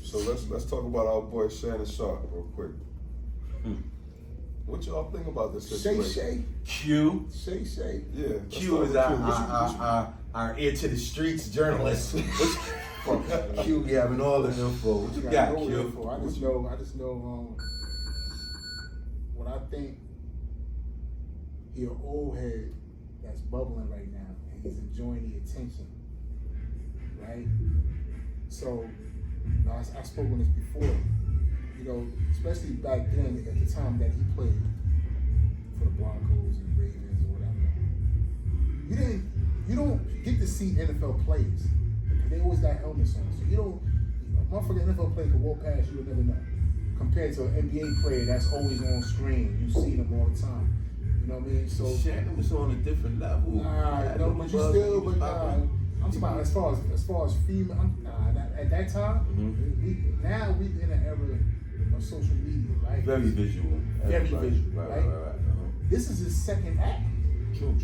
So let's talk about our boy Shannon Sharp real quick. What y'all think about this situation? Shay. Yeah. Q is our ear to the streets journalist. Q be having all the info. What you got, Q? I just know what I think. He an old head that's bubbling right now, and he's enjoying the attention, right? So, I spoke on this before. You know, especially back then at the time that he played for the Broncos and Ravens or whatever. You don't get to see NFL players because they always got helmets on. So you don't. A motherfucking NFL player can walk past you and never know. Compared to an NBA player that's always on screen, you see them all the time. You know what I mean? So Shannon was on a different level. No, but you still, I'm talking about as far as female. At that time, we in an era of social media, right? Very visual. Very visual, right? This is his second act. True.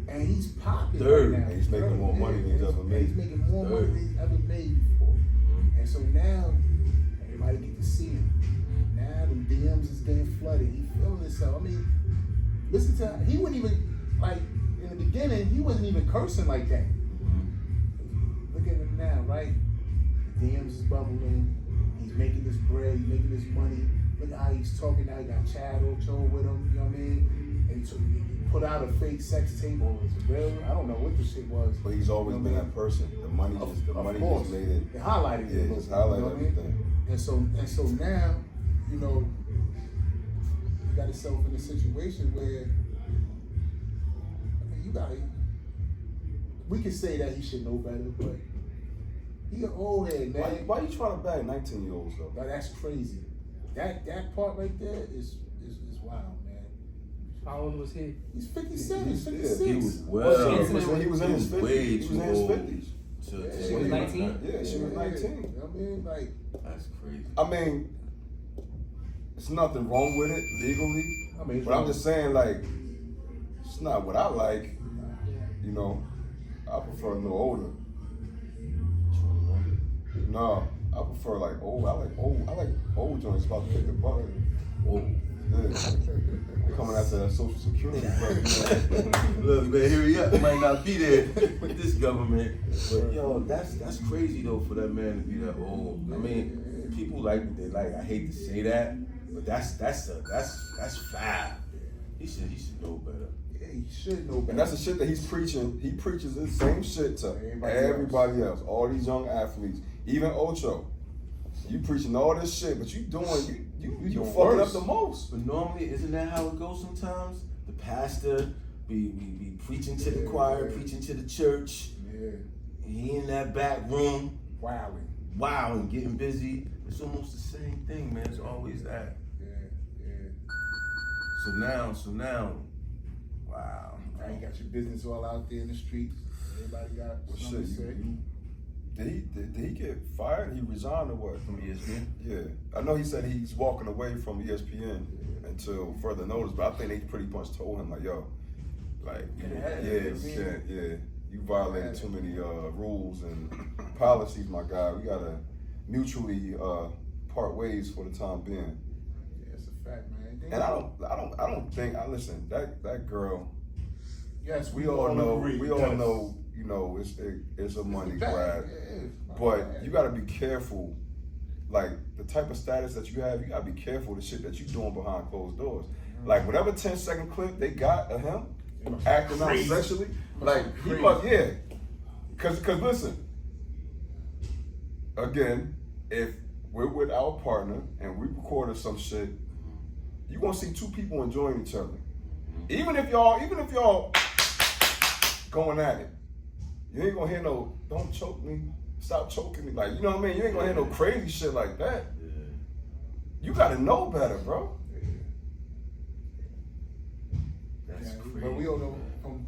And he's popular Third. right now. And he's making more money than he's ever made. He's making more money than he's ever made before. And so now everybody get to see him. Now the DMs is getting flooded. He feeling himself. I mean, listen to him. He wouldn't even, like, in the beginning, he wasn't even cursing like that. Look at him now, right? The DMs is bubbling. He's making this bread. He's making this money. Look at how he's talking now. He got Chad Ocho with him. You know what I mean? And so he put out a fake sex tape. Or was it real? I don't know what the shit was. But he's always been that person. The money just made it. It highlighted it. Yeah, just highlighted everything. And so now, you know, you got yourself in a situation where we can say that he should know better, but he an old head, man. Why you trying to bag 19-year-olds though? Now, that's crazy. That part right there is wild, man. How old was he? He's 57, 56. He was He was in his 50s. She was 19? Yeah, she was 19. I mean, like, that's crazy. I mean, there's nothing wrong with it legally. I mean, but I'm just saying, like, it's not what I like. You know, I prefer a little older. No, I prefer like old. I like old joints about to pick the bucket. Oh, yeah. Coming after that Social Security, man. Look, man, here we are. Might not be there with this government, but yo, that's crazy though for that man to be that old. I mean, people like what they like. I hate to say that, but that's foul. He should know better. Yeah, he should know better. And that's the shit that he's preaching. He preaches the same shit to everybody else. All these young athletes, even Ocho. You preaching all this shit, but you fucking up the most. But normally, isn't that how it goes sometimes? The pastor be preaching to the choir, preaching to the church. Yeah. He in that back room, wilding, getting busy. It's almost the same thing, man. It's always that. Yeah. So now, wow. Now you got your business all out there in the streets. Everybody got something to say. Did he get fired? He resigned or what? From ESPN? Yeah. I know he said he's walking away from ESPN until further notice, but I think they pretty much told him, like, yo, like, you violated too many rules and policies, my guy. We gotta mutually part ways for the time being. Yeah, it's a fact, man. And I don't think, listen, that girl, yes, we all know, you know, it's a money grab. But you gotta be careful, like the type of status that you have, you gotta be careful the shit that you doing behind closed doors. Like whatever 10-second clip they got of him acting out sexually, like he must, Cause listen, again, if we're with our partner and we recorded some shit, you gonna see two people enjoying each other. Even if y'all going at it. You ain't gonna hear no, don't choke me, stop choking me. Like, you know what I mean? You ain't gonna hear no crazy shit like that. Yeah. You gotta know better, bro. That's crazy. But we all know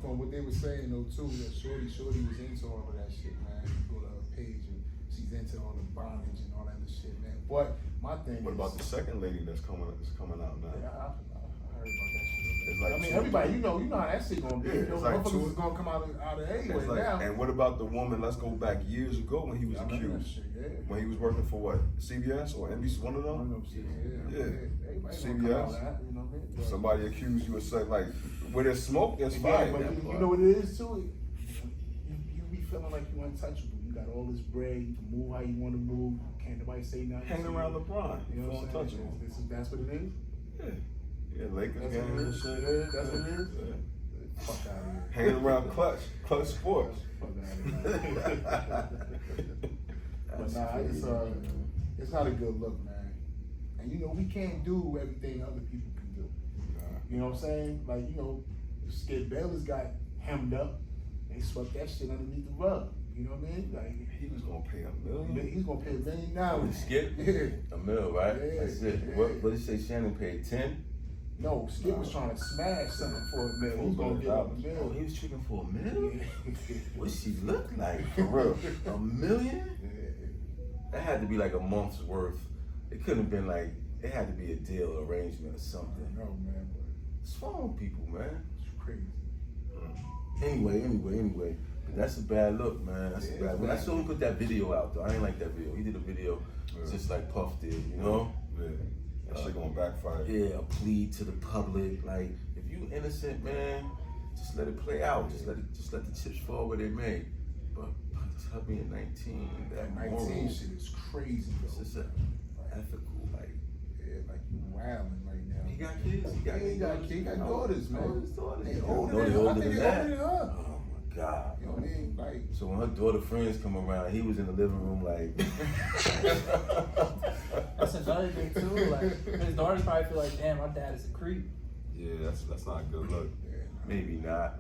from what they were saying though too, that Shorty was into all of that shit, man. You go to her page and she's into all the bondage and all that other shit, man. But my thing What about the second lady that's coming out now? Yeah, I heard about that shit. It's like I mean, two- everybody, you know how that shit gonna be. Yeah, You know, it's like motherfuckers two- is gonna come out of anyway It's like, now. and what about the woman? Let's go back years ago when he was I remember that accused. shit, yeah. When he was working for what? CBS or NBC? One of One of them. them shits, yeah. Yeah. Everybody CBS. gonna come out of that, you know what I mean? But- Somebody accused you of sex, like where there's smoke, there's Yeah, fire. but you know what it is too? You be feeling like you untouchable. You got all this bread, you can move how you want to move. Can't nobody say nothing. Hanging to you. around LeBron, You know feel what I'm saying? untouchable. That's what it is? Yeah, Lakers That's games what it and is? shit. Yeah, that's what it is? Yeah. Fuck out of here. Hanging around Clutch Sports. Fuck out of here. But nah, it's not a good look, man. And you know, we can't do everything other people can do. You know what I'm saying? Like, you know, Skip Bayless got hemmed up. They swept that shit underneath the rug. You know what I mean? Like, He was gonna pay $1 million. he's gonna pay $1 million now. Skip? Yeah. $1 million, right? Yeah, That's it. yeah. What did you say Shannon paid? 10? No, Skip was trying to smash something for $1 million. He's gonna give him $1 Oh, million. he was tricking for $1 million? Yeah. What she look like? For real? $1 million? That had to be like a month's worth. It couldn't have been like, it had to be a deal arrangement or something. No, man, but What's wrong with people, man? it's crazy. Anyway. That's a bad look, man. That's Yeah, a bad. When I saw him put that video out, though, I ain't like that video. He did a video just like Puff did, you know? Yeah. That shit gonna backfire. Yeah, a plea to the public. Like, if you innocent, man, just let it play out. Just let the chips fall where they may. But just her being 19, that That 19 moral, shit is crazy, it's though. just a ethical, like. Yeah, like you wilding right now. He got kids. He got daughters, man. His daughters. They Yeah, older no, than they her. I older think than they that. older than her. Oh my God. You know what I mean? Like, So when her daughter friends come around, he was in the living room like. That's another thing too. Like his daughters probably feel like, damn, my dad is a creep. Yeah, that's not a good look. Maybe not.